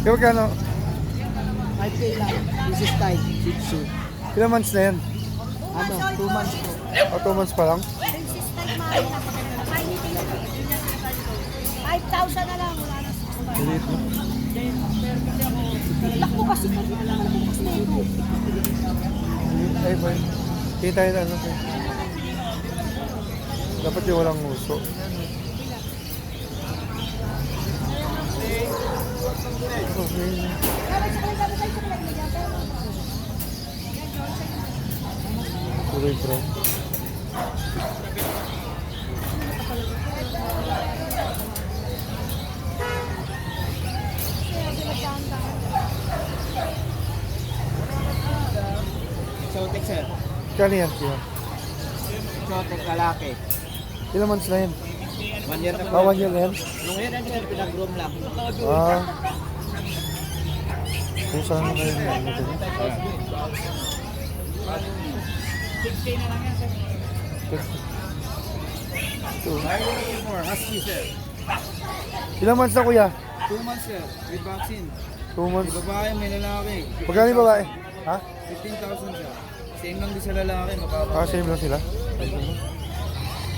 Kaya magkano? 5K lang. This is type. Shih Tzu. Ilang months na yan? Ano? 2 months po. O 2 months pa lang? 5,000 na lang. Wala na 6,000. Maliit na. Lakbo kasi kami na lang bukas na ito. Maliit. Ay, boy. Tingin tayo na ano. Dapat yung walang uso. Okay. Kulay brown. Exotic, sir. Kano yan, kuya? Exotic lalaki. Ilang months na yan? 1 year na po. 1 year na yan? Nung yan, sir, pinag-groom lang. Ah. Kung saan na kayo yan? Ito. Husky, sir. Ilang months na, kuya? 2 months, sir. With vaccine. 2 months. May babae, may lalaki. Magkano yung babae? Ha? 15,000 siya. Same lang din sa lalaki. Mababa. Ah, same lang sila?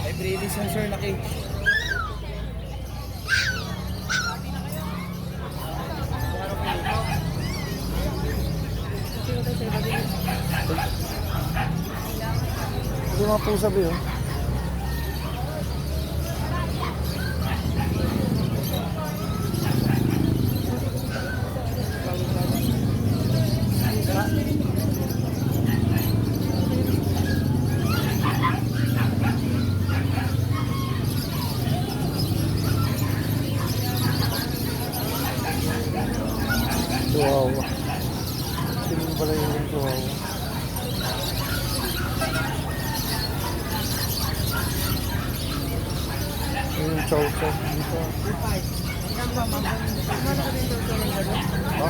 Ay, pre-release yan, sir, na cage. Ito yung mga pusa ba yun? Chihuahua. Sino pala yung chihuahua? Yung chow chow dito. Ha?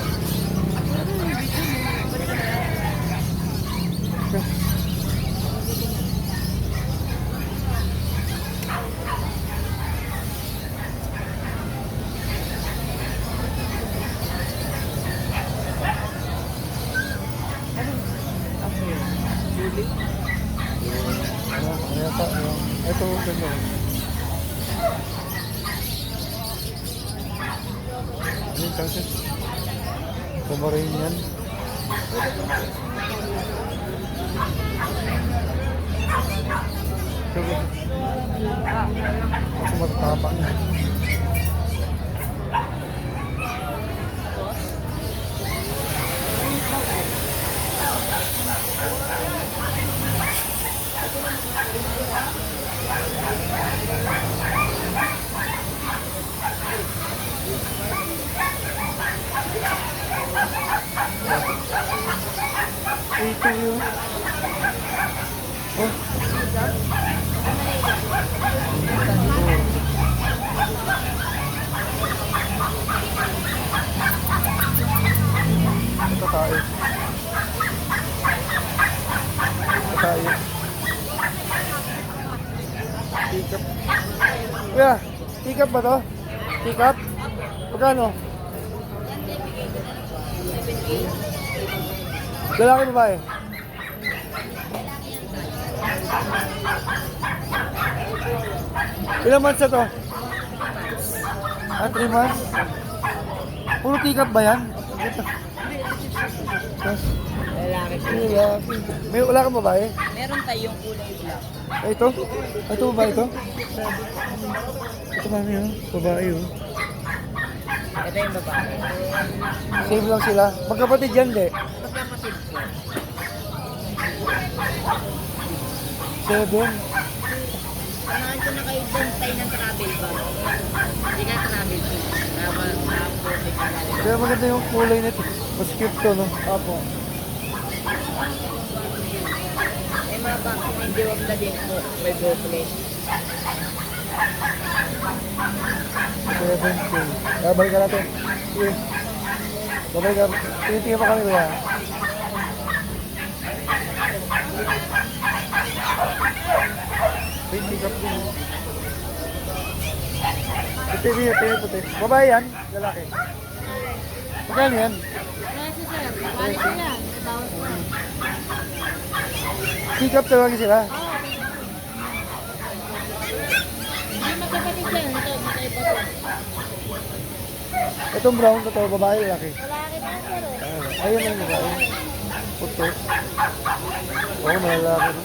Ano yata? Ito, ganda. Ano yung tansin? Kumarin yan. Kasi matatapa niya. Ito yun. Oh. Ito tayo. Ito tayo. Tikap. Kuya, tikap ba to? Tikap? Pagkano? Lalaki babae? Ilang months na to? 3 months? Puro tikap ba yan? Lalaki. Lalaki. May wala kang babae? Meron tayong kulay black. Ay, ito? Ito ba ito? Ito mami yun. Babae yun. Ito yung babae. Same lang sila. Magkapatid yan, de. Magkapatid po. 7. Samahan ko na kayo doon tayo ng travel bag. Hindi ka travel bag. Kaya maganda yung kulay nito. Mas cute to, no? Opo. May mga vaccine, hindi wag na din po. May Brooklyn. 7K. Babalik ka natin. Sige. Babalik ka. Tinitingnan pa kami, kuya. Wait, pick up din. Puti, puti. Babae yan? Lalaki? Magkano yan? Presyo sir, quality yan. May bawas na. Pick up talaga sila. Hindi magkapatid yan. Ito, iba to. Itong brown, totoo, babae, lalaki. Malaki pa sir. Ayun ang babae. Puto. Oo, malalaki. No?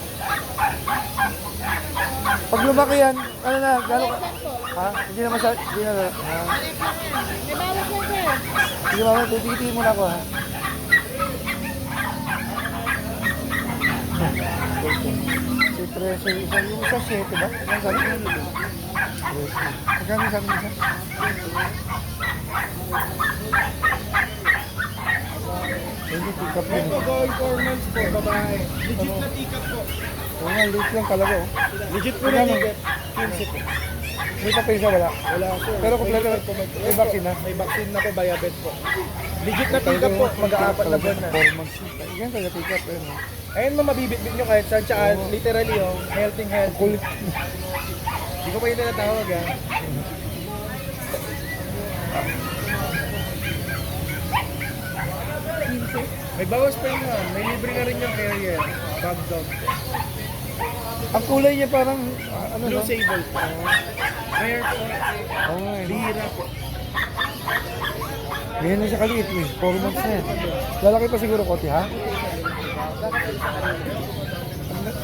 Pag lumaki yan, ano na, gano'n ka? Yan po. Ha? Hindi na masyad, hindi na. Ha? Maliit lang yan. May bawas yan sir. Sige mamaya, titikitiin mo na ako ha. Si Preso, isang yung isa 7 ba? Ang sabi ko yun. Magkano sabi mo isa? Hindi, pick up yun. Gold 4 months po, babae. Legit na tikat po. Oo nga, late lang talaga oh. Legit po na Magkano? tikat. 15 po. May papisa wala. Wala po. Pero kompleto na, may vaccine na. May vaccine na po, Biobet po. Legit na tikat po, mag-aapat na buwan na. 4 months. Yan talaga pick up yun. oh. Ayun mo, mabibitbit nyo kahit saan. Tsaka literally yung healthy. Kulit. Hindi ko pa yun tinatawag ha. May bawas pa yun ha. May libre na rin yung carrier. Bag dog. Ang kulay niya parang, ano Blue no? sable po. Rare po. Oo nga eh. Bihira po. Ganyan na siya kaliit eh. 4 months na yan. Lalaki pa siguro kote ha?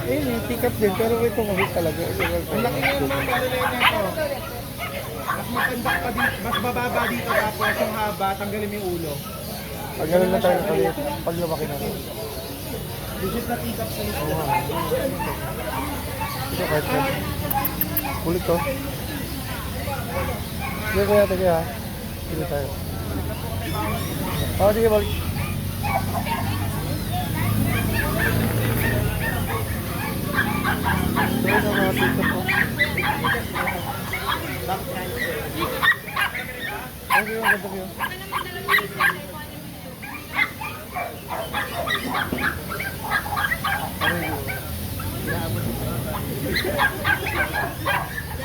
Ayun yung pick up din. Pero ito mabit talaga. Ang laki nga mga paralel na ito. Mas mapandak pa dito. Mas bababa dito tapos yung haba, tanggalin mo yung ulo. Pag gano'n na tayo kaliit. Pag lumaki na. Legit na pick up sa likod. Oo nga. Ito kahit yan. Kulit to. Sige kuya, sige ha. Sige tayo. Oo, sige balik. Sige na mga pick up ko. Okay, ang ganda ko yun.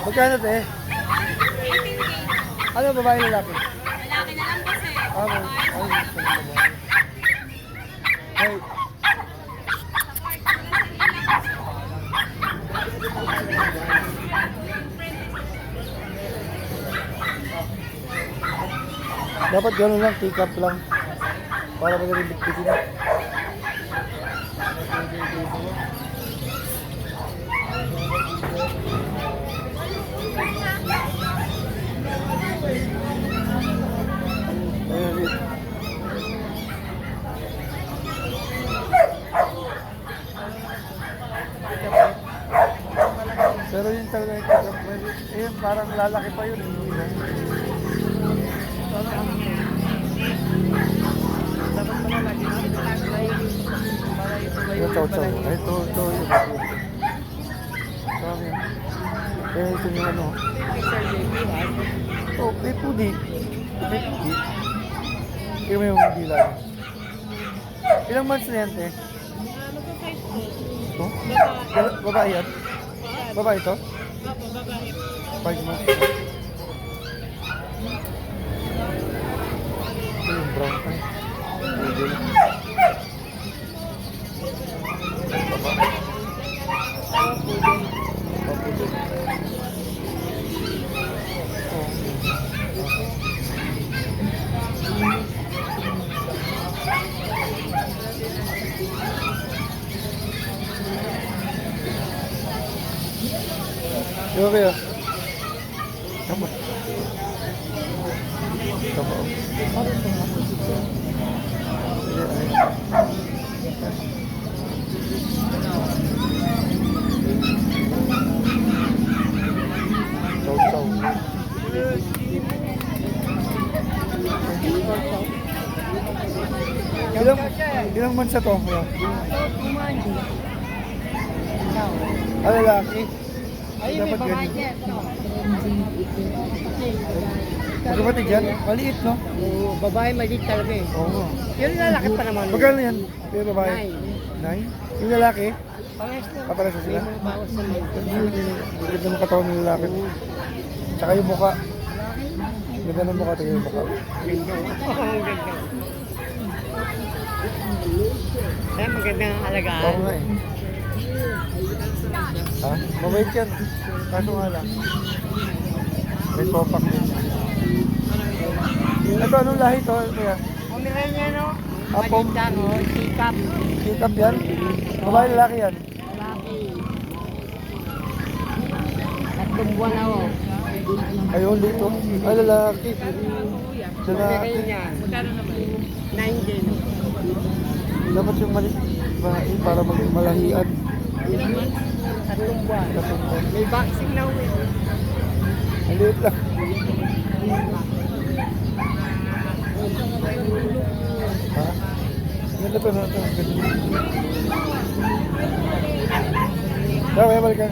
Magkano te? Ano babae lalaki? Malaki na lang kasi. Ay, ay, dapat gano'n lang, pick up lang. Para magaling bitbitin. Ayun, wait. Pero yun talaga yung pick up. Ayun, parang lalaki pa yun. Yung iba. Ito, ito. Ito, ito. Sabi. Eh, ito yung ano. Oh, may pudi. May pudi. Tingnan mo yung bilang. Ilang months na yan, te? Ito? Babae yan? Babae ito? 5 months. Ito yung brown tayo. Yo kaya. Kamu. Kamu. Chow. Ilang months na to? Ano lalaki? Ayun, may Dapat babae ganyan. dyan. Magkapatid yan? Maliit, no? Oo, babae maliit talaga eh. Oo. Yung lalaki pa naman. Magkano yan? Yung babae? 9? Yung lalaki? Parehas na. Kapalas na sila? May bawas naman. Ang ganda ng katawan ng lalaki. Tsaka yung mukha. Ganda ng mukha, tingin yung mukha. Kaya magandang alagaan. Oo nga eh. Ha? Mabait yan. Kaso nga lang. May topak din. Ito, anong lahi to? Kuya? Pomeranian, no? Apom. Maganda, no? Sikap. Sikap yan? Babae lalaki yan? Laki. Tatlong buwan na, oh. Ayun dito. Ay, lalaki. Lalaki. Pomeranian. Magkano naman? 9 din. Dapat yung babae para malahian. Ilang months? Tatlong buwan. May vaccine na, eh. Ang liit lang. Ha? Ganda to, no? Kaya balik ka.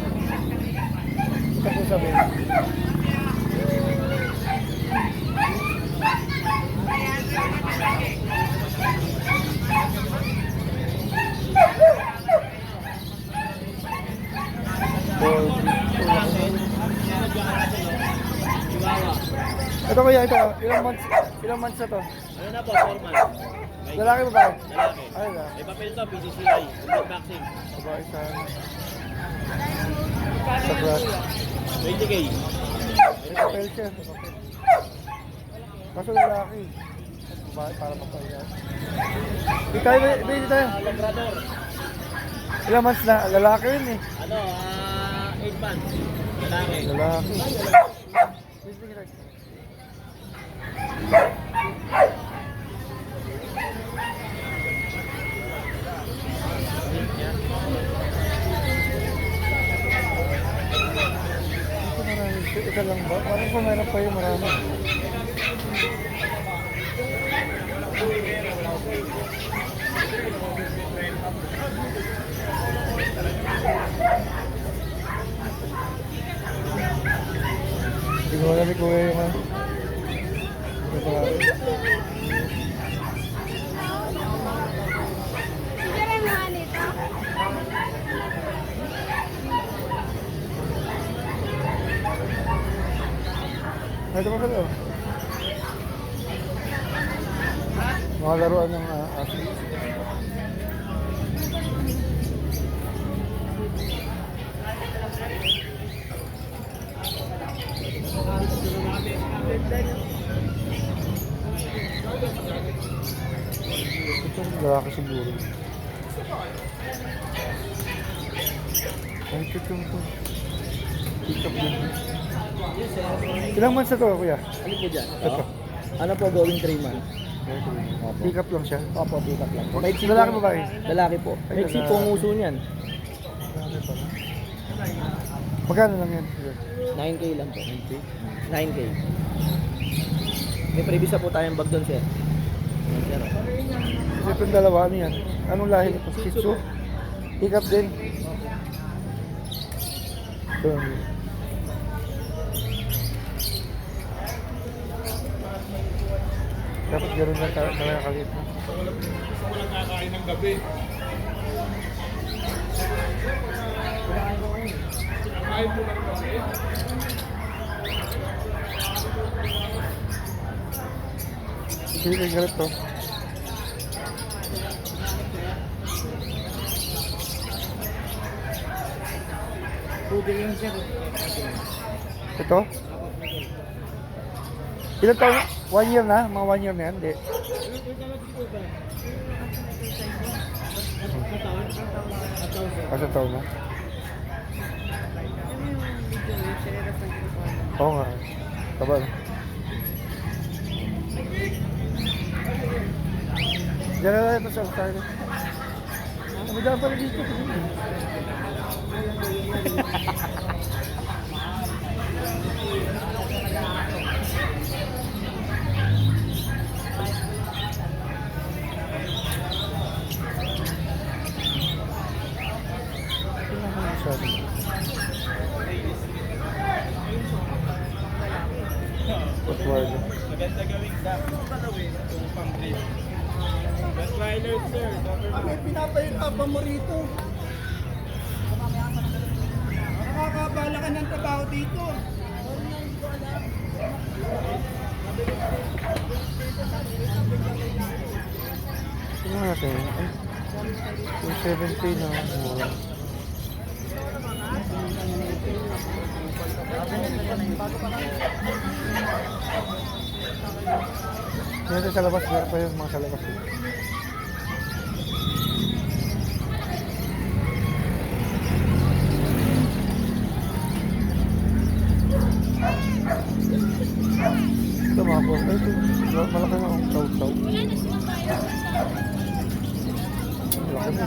Ito po sabihin. Ito kuya, ito. Ilang months na to? Ano na po, 4 months. Lalaki ba ba? Lalaki. Ay, na. May papel to, PCCI, complete vaccine. Babae sa... Sa class. 20K. May papel siya. May papel. Kaso lalaki. Babae para mapahiya. Di tayo, di tayo. Labrador. Ilang months na? Lalaki yun eh. Ano, 8 months. Lalaki. Lalaki. Ito lang ba? Parang kung meron pa yung marami. Hindi ko alam ni Kuya yung ano. Yung marami. Siguro yung mga nito. Ito pa pala. Mga laruan ng athletes. Itong lalaki siguro. Ang cute yung ito. Tikap din. Ilang months na to, kuya? Ano po dyan? Ito. Ano po, going 3 months. Tikap lang siya. Opo, pick up lang. Lalaki ba ba? Lalaki po. Ay, May lalaki. po ang uso niyan. Lalaki pala. Magkano lang yan? 9K lang po. 9K. May previous na po tayong bag doon, sir. Yan, sir. Kasi itong dalawa, ano yan? Anong lahi ito? Shih Tzu? Tikap din. Ito. Dapat gano'n lang nakakalit na. Gusto ko lang kakain ng gabi. Kain mo lang kasi. Sige, kay galit to. Pudel yung sir. Ito? Ilan taon? 1 year na? Mga 1 year na yan? Hindi. Asa taon na? Oo nga. Taba na. Diyan na lang ito sa tayo. Ano dyan pala dito? Patwala. Maganda gawing sa itong pang-breed. Rottweiler, sir. May pinapahirapan mo rito. Nakakabala ka ng trabaho dito. 270 na mura. Yan sa labas, meron pa yung mga sa labas. Ito mga po, ito, malaki na ang chow-chow. Malaki na.